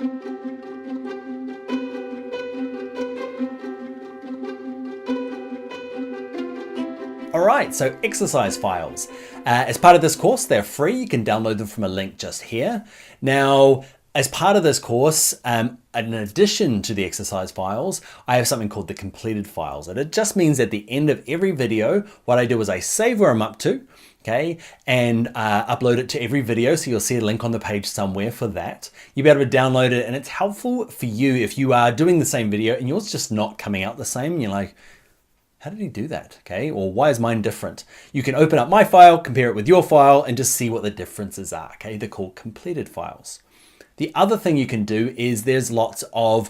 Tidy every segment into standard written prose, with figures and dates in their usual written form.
All right, so exercise files. As part of this course, they're free. You can download them from a link just here. Now, as part of this course, in addition to the exercise files, I have something called the completed files. And it just means at the end of every video, what I do is I save where I'm up to, okay, and upload it to every video. So you'll see a link on the page somewhere for that. You'll be able to download it, and it's helpful for you if you are doing the same video and yours just not coming out the same. And you're like, how did he do that? Okay, or why is mine different? You can open up my file, compare it with your file, and just see what the differences are. Okay, they're called completed files. The other thing you can do is there's lots of,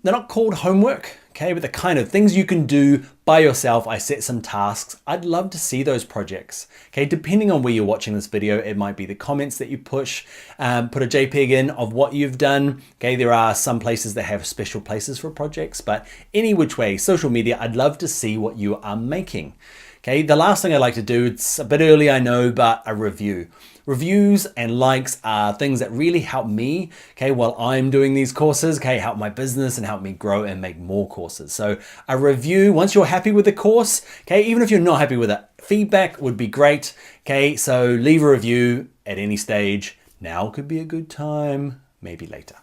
they're not called homework, okay, but the kind of things you can do by yourself. I set some tasks. I'd love to see those projects. Okay, depending on where you're watching this video, it might be the comments that you push, put a JPEG in of what you've done. Okay, there are some places that have special places for projects, but any which way, social media, I'd love to see what you are making. Okay, the last thing I like to do, it's a bit early, I know, but a review. Reviews and likes are things that really help me, okay, while I'm doing these courses, okay, help my business and help me grow and make more courses. So a review, once you're happy with the course, okay, even if you're not happy with it, feedback would be great, okay, so leave a review at any stage. Now could be a good time, maybe later.